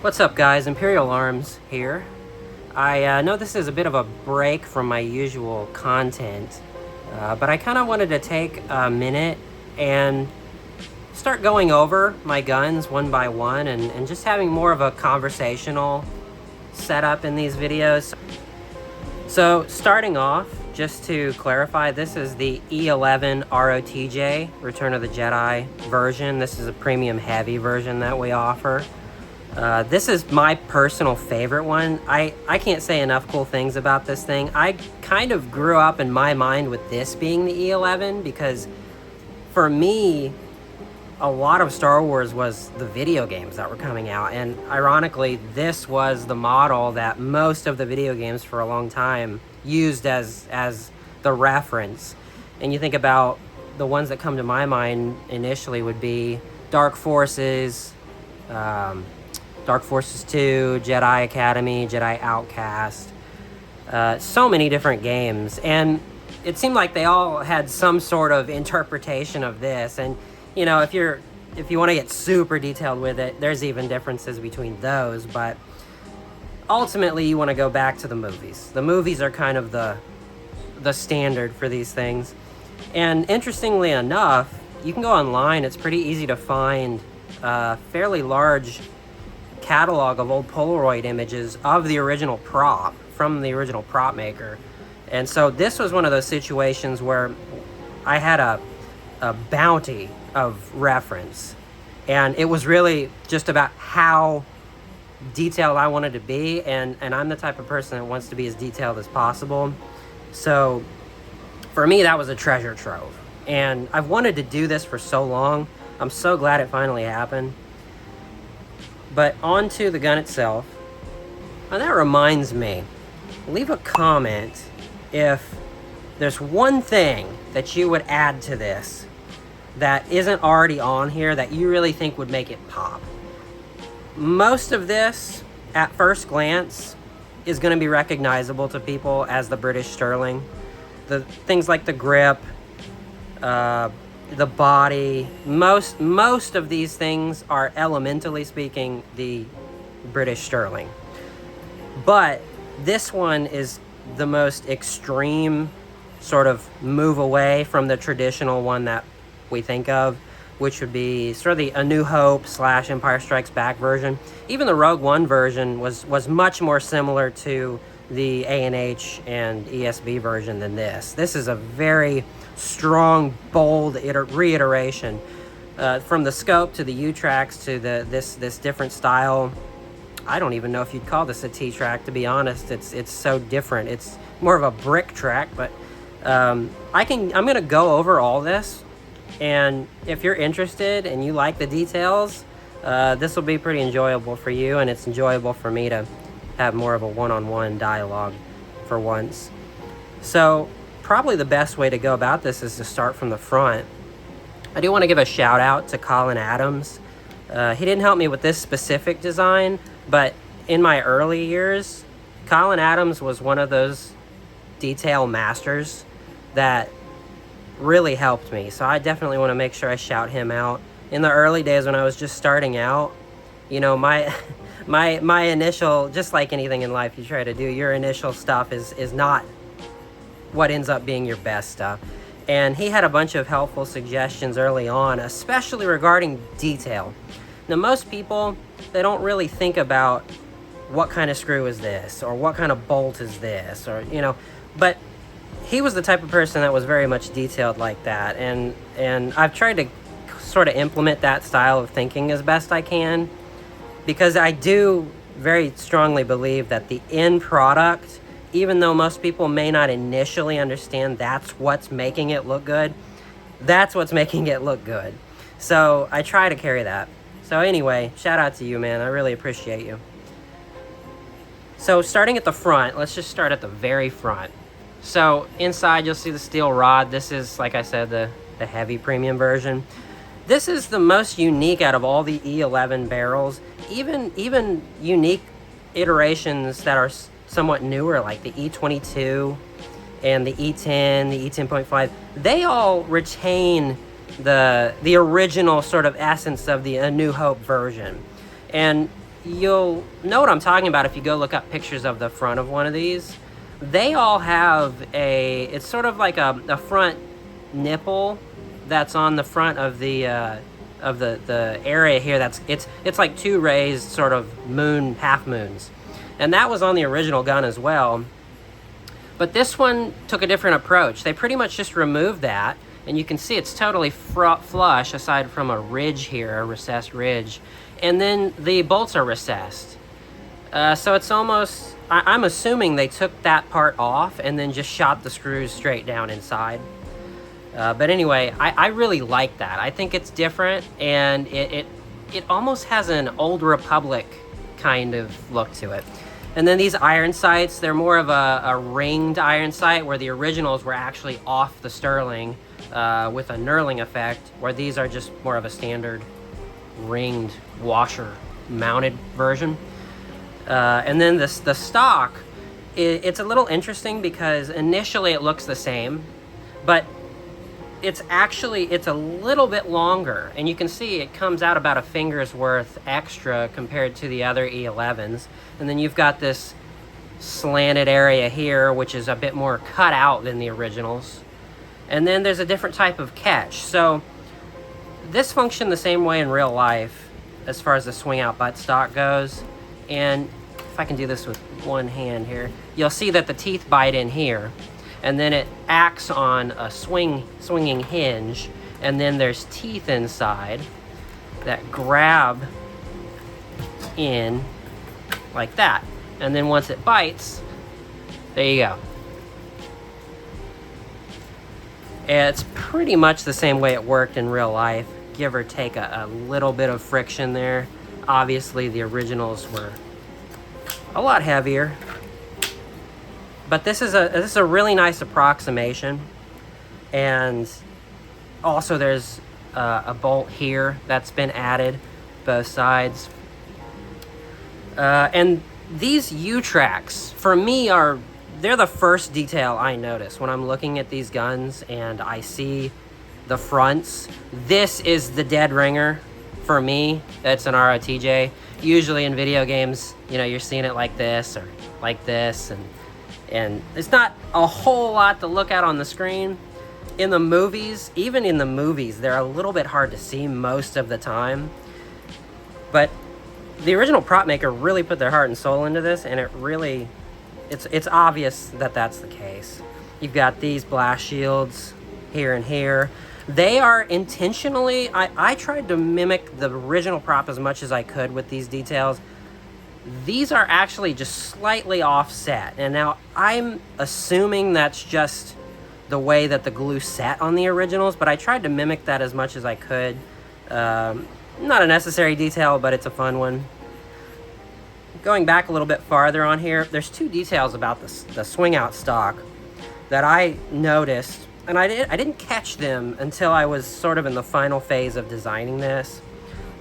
What's up, guys? Imperial Arms here. I know this is a bit of a break from my usual content, but I kind of wanted to take a minute and start going over my guns one by one and just having more of a conversational setup in these videos. So starting off, just to clarify, this is the E-11 ROTJ, Return of the Jedi version. This is a premium heavy version that we offer. This is my personal favorite one. I can't say enough cool things about this thing. I kind of grew up in my mind with this being the E-11 because for me, a lot of Star Wars was the video games that were coming out, and ironically, this was the model that most of the video games for a long time used as the reference. And you think about the ones that come to my mind initially would be Dark Forces, Dark Forces 2, Jedi Academy, Jedi Outcast, so many different games. And it seemed like they all had some sort of interpretation of this. And, you know, if you want to get super detailed with it, there's even differences between those. But ultimately, you want to go back to the movies. The movies are kind of the standard for these things. And interestingly enough, you can go online. It's pretty easy to find a fairly large catalog of old Polaroid images of the original prop from the original prop maker. And so this was one of those situations where I had a bounty of reference, and it was really just about how detailed I wanted to be, and I'm the type of person that wants to be as detailed as possible. So for me, that was a treasure trove, and I've wanted to do this for so long. I'm so glad it finally happened. But on to the gun itself. And that reminds me, leave a comment if there's one thing that you would add to this that isn't already on here that you really think would make it pop. Most of this, at first glance, is going to be recognizable to people as the British Sterling. The things like the grip, the body, most of these things are elementally speaking the British Sterling. But this one is the most extreme sort of move away from the traditional one that we think of, which would be sort of the A New Hope / Empire Strikes Back version. Even the Rogue One version was much more similar to the A&H and ESB version than this. This is a very strong, bold reiteration from the scope to the U-tracks to this different style. I don't even know if you'd call this a T-track, to be honest. It's so different. It's more of a brick track, but I'm gonna go over all this, and if you're interested and you like the details, this will be pretty enjoyable for you, and it's enjoyable for me to have more of a one-on-one dialogue for once. So probably the best way to go about this is to start from the front. I do want to give a shout out to Colin Adams. He didn't help me with this specific design, but in my early years, Colin Adams was one of those detail masters that really helped me. So I definitely want to make sure I shout him out. In the early days when I was just starting out, you know, my initial, just like anything in life you try to do, your initial stuff is not what ends up being your best stuff. And he had a bunch of helpful suggestions early on, especially regarding detail. Now, most people, they don't really think about what kind of screw is this, or what kind of bolt is this, or, you know, but he was the type of person that was very much detailed like that. And I've tried to sort of implement that style of thinking as best I can, because I do very strongly believe that the end product, even though most people may not initially understand that's what's making it look good, that's what's making it look good. So I try to carry that. So anyway, shout out to you, man. I really appreciate you. So starting at the front, let's just start at the very front. So inside you'll see the steel rod. This is, like I said, the heavy premium version. This is the most unique out of all the E-11 barrels. Even unique iterations that are somewhat newer, like the E-22 and the E-10, the E-10.5, they all retain the original sort of essence of the A New Hope version. And you'll know what I'm talking about if you go look up pictures of the front of one of these. They all have it's sort of like a front nipple that's on the front of the area here. It's like two raised sort of half moons, and that was on the original gun as well. But this one took a different approach. They pretty much just removed that, and you can see it's totally flush aside from a ridge here, a recessed ridge, and then the bolts are recessed. So it's almost, I'm assuming they took that part off and then just shot the screws straight down inside. But anyway, I really like that. I think it's different, and it almost has an Old Republic kind of look to it. And then these iron sights, they're more of a ringed iron sight, where the originals were actually off the Sterling with a knurling effect, where these are just more of a standard ringed washer mounted version. And then the stock, it's a little interesting because initially it looks the same, but it's a little bit longer, and you can see it comes out about a finger's worth extra compared to the other E-11s. And then you've got this slanted area here, which is a bit more cut out than the originals. And then there's a different type of catch. So this functioned the same way in real life as far as the swing out buttstock goes. And if I can do this with one hand here, you'll see that the teeth bite in here, and then it acts on a swinging hinge, and then there's teeth inside that grab in like that. And then once it bites, there you go. It's pretty much the same way it worked in real life, give or take a little bit of friction there. Obviously, the originals were a lot heavier, but this is a really nice approximation. And also there's a bolt here that's been added, both sides. And these U-tracks, for me, they're the first detail I notice when I'm looking at these guns and I see the fronts. This is the dead ringer for me. That's an ROTJ. Usually in video games, you're seeing it like this or like this, and it's not a whole lot to look at on the screen. In the movies, even in the movies, they're a little bit hard to see most of the time. But the original prop maker really put their heart and soul into this, and it's obvious that that's the case. You've got these blast shields here and here. They are intentionally, I tried to mimic the original prop as much as I could with these details. These are actually just slightly offset. And now I'm assuming that's just the way that the glue set on the originals, but I tried to mimic that as much as I could. Not a necessary detail, but it's a fun one. Going back a little bit farther on here, there's two details about the swing out stock that I noticed, and I didn't catch them until I was sort of in the final phase of designing this.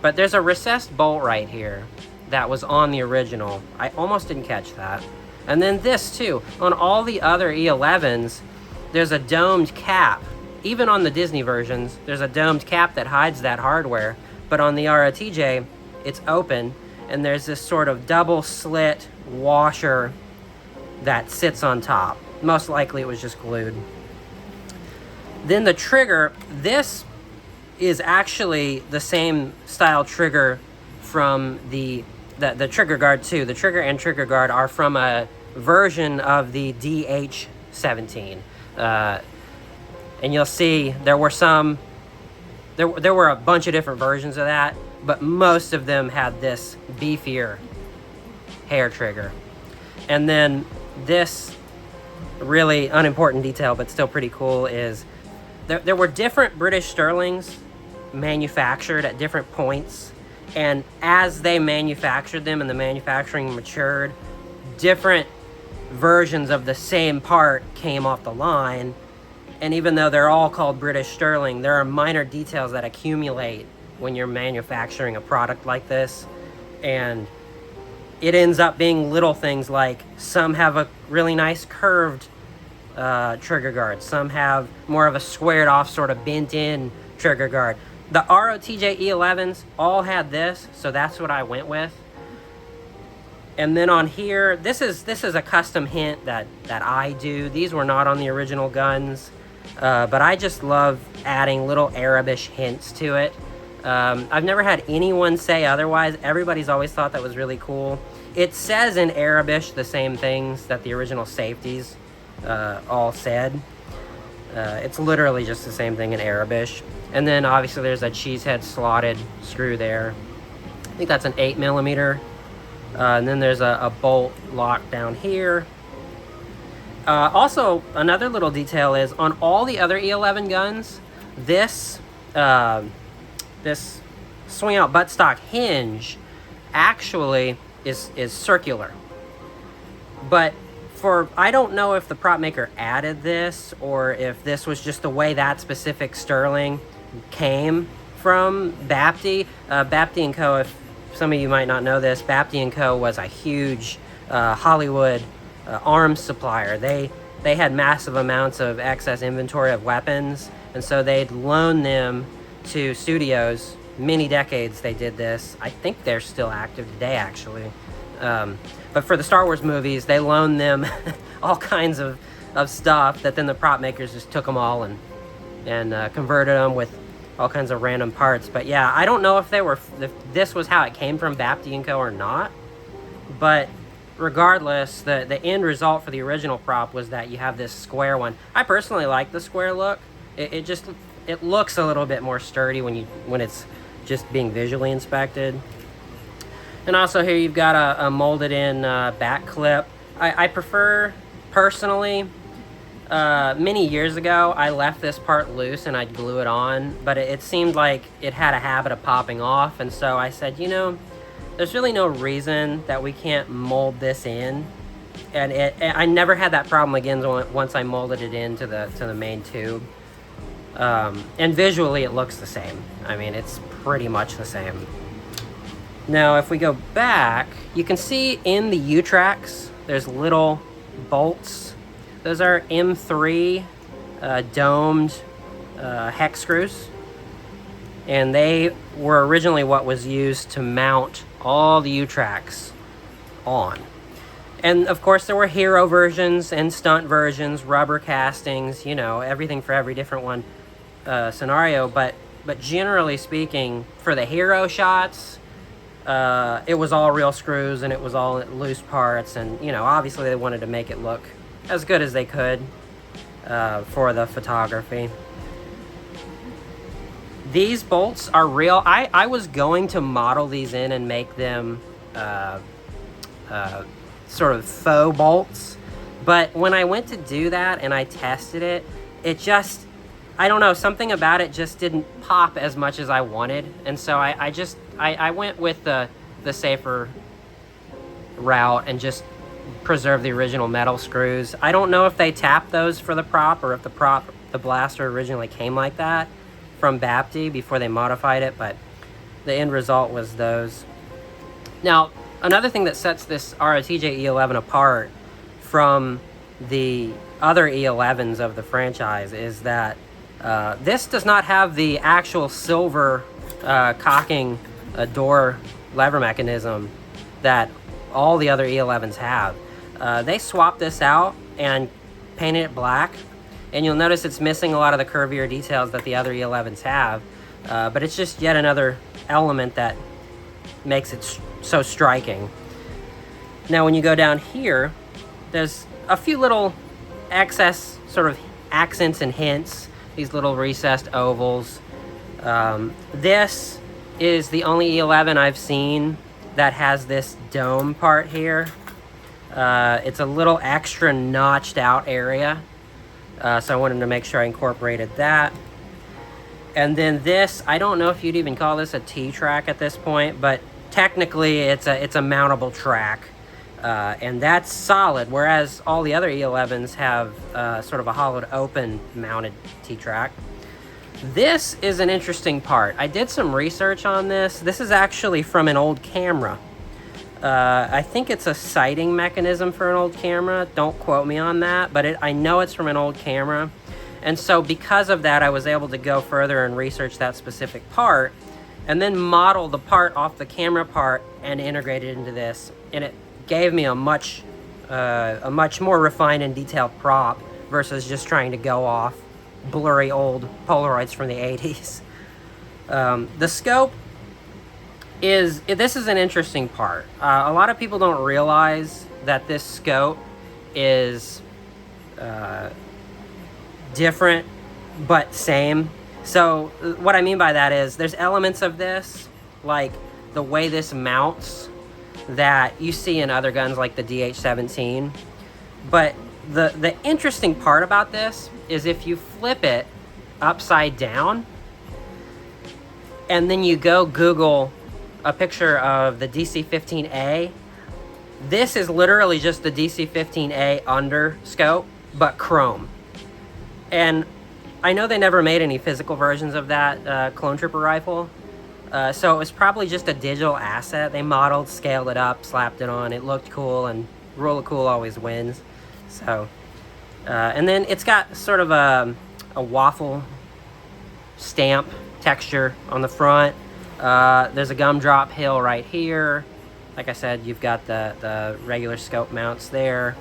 But there's a recessed bolt right here that was on the original. I almost didn't catch that. And then this too, on all the other E-11s, there's a domed cap. Even on the Disney versions, there's a domed cap that hides that hardware. But on the ROTJ, it's open, and there's this sort of double slit washer that sits on top. Most likely it was just glued. Then the trigger, this is actually the same style trigger from the trigger guard too. The trigger and trigger guard are from a version of the DH-17. And you'll see there were a bunch of different versions of that, but most of them had this beefier hair trigger. And then this really unimportant detail, but still pretty cool, is there were different British Sterlings manufactured at different points, and as they manufactured them and the manufacturing matured, different versions of the same part came off the line. And even though they're all called British Sterling, there are minor details that accumulate when you're manufacturing a product like this. And it ends up being little things like some have a really nice curved trigger guard. Some have more of a squared off, sort of bent in trigger guard. The ROTJ E-11s all had this, so that's what I went with. And then on here, this is a custom hint that I do. These were not on the original guns, but I just love adding little Arabish hints to it. I've never had anyone say otherwise. Everybody's always thought that was really cool. It says in Arabish the same things that the original safeties all said. It's literally just the same thing in Arabish. And then obviously there's a cheesehead slotted screw there. I think that's an 8mm. And then there's a bolt lock down here. Also, another little detail is on all the other E-11 guns, this this swing out buttstock hinge actually is circular. But I don't know if the prop maker added this or if this was just the way that specific Sterling came from Bapty. Bapty Co, if some of you might not know this, Bapty Co was a huge Hollywood arms supplier. They had massive amounts of excess inventory of weapons, and so they'd loan them to studios. Many decades they did this. I think they're still active today, actually. But for the Star Wars movies, they loaned them all kinds of stuff that then the prop makers just took them all and converted them with all kinds of random parts. But yeah, I don't know if this was how it came from Bapty Co or not. But regardless, the end result for the original prop was that you have this square one. I personally like the square look. It looks a little bit more sturdy when it's just being visually inspected. And also here you've got a molded in back clip. I prefer, personally, many years ago I left this part loose and I'd glue it on, but it seemed like it had a habit of popping off, and so I said, you know, there's really no reason that we can't mold this in. And I never had that problem again once I molded it into the main tube. And visually it looks the same. I mean, it's pretty much the same. Now if we go back, you can see in the U-tracks there's little bolts. Those are M3 domed hex screws, and they were originally what was used to mount all the U-tracks on. And of course there were hero versions and stunt versions, rubber castings, you know, everything for every different one scenario. But generally speaking, for the hero shots, it was all real screws and it was all loose parts, and you know, obviously they wanted to make it look as good as they could for the photography. These bolts are real. I was going to model these in and make them sort of faux bolts, but when I went to do that and I tested it, it just, I don't know, something about it just didn't pop as much as I wanted, and so I went with the safer route and just preserve the original metal screws. I don't know if they tapped those for the prop or if the blaster originally came like that from Bapty before they modified it, but the end result was those. Now, another thing that sets this ROTJ E-11 apart from the other E-11s of the franchise is that this does not have the actual silver cocking door lever mechanism that all the other E-11s have. They swapped this out and painted it black, and you'll notice it's missing a lot of the curvier details that the other E-11s have, but it's just yet another element that makes it so striking. Now when you go down here, there's a few little excess sort of accents and hints, these little recessed ovals. This is the only E-11 I've seen that has this dome part here. It's a little extra notched out area, so I wanted to make sure I incorporated that. And then this, I don't know if you'd even call this a T-track at this point, but technically it's a mountable track, and that's solid, whereas all the other E-11s have sort of a hollowed open mounted T-track. This is an interesting part. I did some research on this. This is actually from an old camera. I think it's a sighting mechanism for an old camera. Don't quote me on that, but I know it's from an old camera. And so because of that, I was able to go further and research that specific part, and then model the part off the camera part and integrate it into this. And gave me a much more refined and detailed prop versus just trying to go off blurry old Polaroids from the 80s. The scope this is an interesting part. A lot of people don't realize that this scope is different but same. So what I mean by that is there's elements of this, like the way this mounts, that you see in other guns like the DH-17. But the interesting part about this is if you flip it upside down and then you go Google a picture of the DC-15A, this is literally just the DC-15A under scope, but chrome. And I know they never made any physical versions of that clone trooper rifle, so it was probably just a digital asset. They modeled, scaled it up, slapped it on. It looked cool, and rule of cool always wins. So, and then it's got sort of a waffle stamp texture on the front. There's a gumdrop hill right here. Like I said, you've got the regular scope mounts there.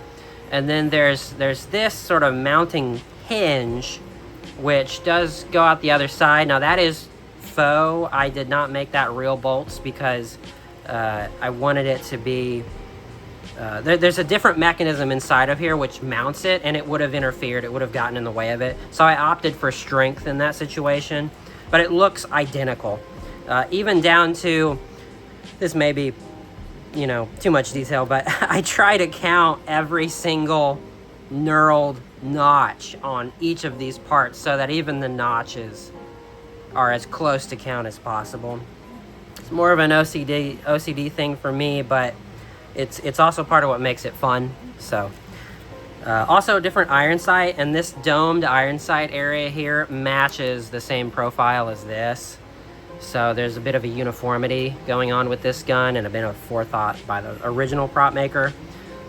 And then there's this sort of mounting hinge, which does go out the other side. Now that is faux. I did not make that real bolts because I wanted it to be... there's a different mechanism inside of here which mounts it, and it would have interfered. It would have gotten in the way of it. So I opted for strength in that situation. But it looks identical. Even down to... This may be, you know, too much detail, but I try to count every single knurled notch on each of these parts so that even the notches are as close to count as possible. It's more of an OCD thing for me, but it's also part of what makes it fun. So also a different iron sight, and this domed iron sight area here matches the same profile as this. So there's a bit of a uniformity going on with this gun and a bit of forethought by the original prop maker.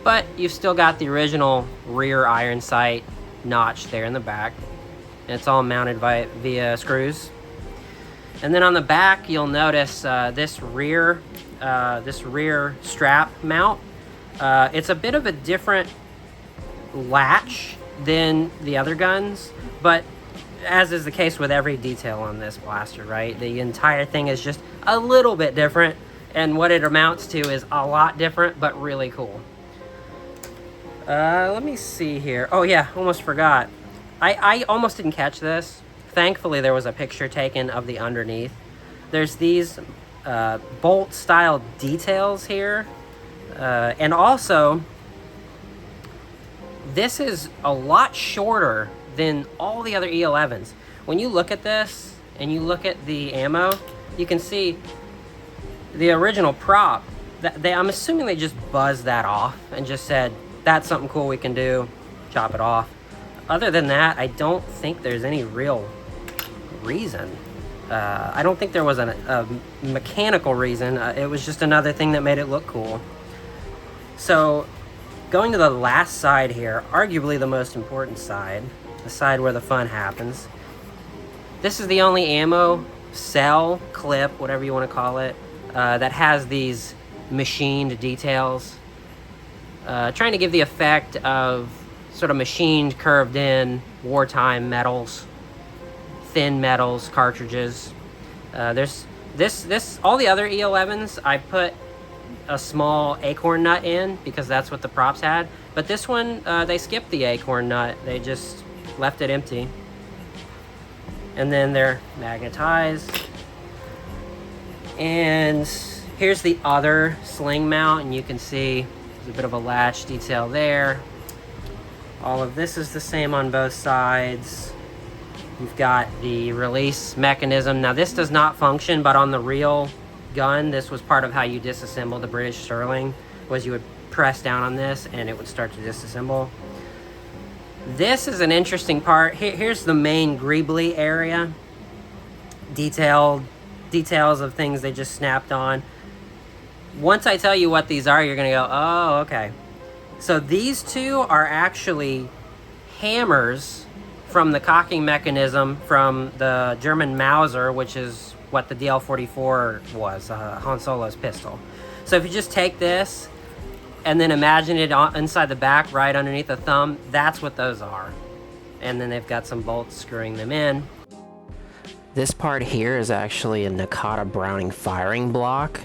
But you've still got the original rear iron sight notch there in the back. And it's all mounted via screws. And then on the back, you'll notice this rear strap mount. It's a bit of a different latch than the other guns, but as is the case with every detail on this blaster, right? The entire thing is just a little bit different, and what it amounts to is a lot different, but really cool. Let me see here. Oh yeah, almost forgot. I almost didn't catch this. Thankfully, there was a picture taken of the underneath. There's these bolt-style details here, and also, this is a lot shorter than all the other E-11s. When you look at this and you look at the ammo, you can see the original prop. I'm assuming they just buzzed that off and just said, that's something cool we can do, chop it off. Other than that, I don't think there's any real reason. I don't think there was a mechanical reason. It was just another thing that made it look cool. So, going to the last side here, arguably the most important side, the side where the fun happens. This is the only ammo cell, clip, whatever you want to call it, that has these machined details. Trying to give the effect of sort of machined, curved in, wartime metals, thin metals, cartridges. There's all the other E-11s, I put a small acorn nut in because that's what the props had. But this one, they skipped the acorn nut. They just left it empty. And then they're magnetized. And here's the other sling mount, and you can see there's a bit of a latch detail there. All of this is the same on both sides. You've got the release mechanism. Now this does not function, but on the real gun, this was part of how you disassemble the British Sterling, was you would press down on this and it would start to disassemble. This is an interesting part. Here's the main greebly area. Details of things they just snapped on. Once I tell you what these are, you're gonna go, oh, okay. So these two are actually hammers from the cocking mechanism from the German Mauser, which is what the DL-44 was, Han Solo's pistol. So if you just take this and then imagine it inside the back, right underneath the thumb. That's what those are. And then they've got some bolts screwing them in. This part here is actually a Nakata Browning firing block.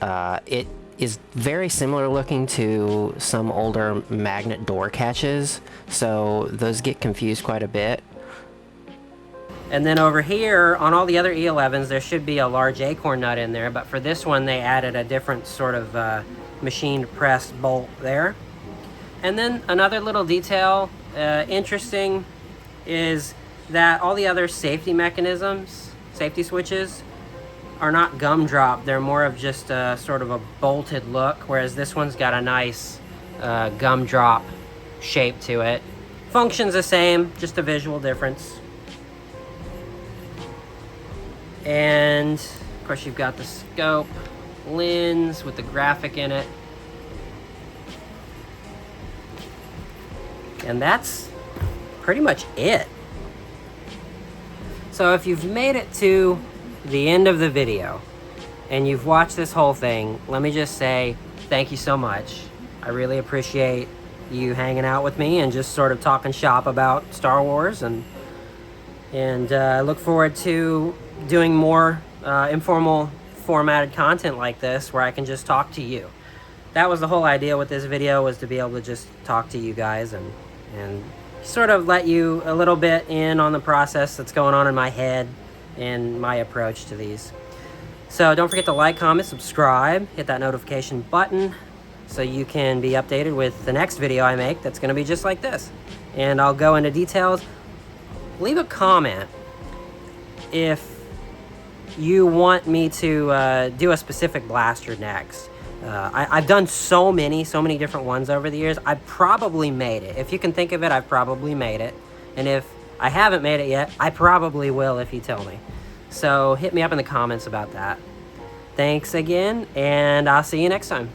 It is very similar looking to some older magnet door catches, so those get confused quite a bit. And then over here, on all the other E-11s, there should be a large acorn nut in there, but for this one, they added a different sort of machined pressed bolt there. And then another little detail, interesting, is that all the other safety mechanisms, safety switches, are not gumdrop. They're more of just a sort of a bolted look, whereas this one's got a nice gumdrop shape to it. Functions the same, just a visual difference. And of course you've got the scope lens with the graphic in it. And that's pretty much it. So if you've made it to the end of the video and you've watched this whole thing, let me just say thank you so much. I really appreciate you hanging out with me and just sort of talking shop about Star Wars, and I look forward to doing more informal formatted content like this where I can just talk to you. That was the whole idea with this video, was to be able to just talk to you guys and sort of let you a little bit in on the process that's going on in my head and my approach to these. So don't forget to like, comment, subscribe, hit that notification button so you can be updated with the next video I make that's going to be just like this. And I'll go into details. Leave a comment if you want me to do a specific blaster next. I've done so many different ones over the years. I've probably made it. If you can think of it, I've probably made it. And if I haven't made it yet, I probably will if you tell me. So hit me up in the comments about that. Thanks again, and I'll see you next time.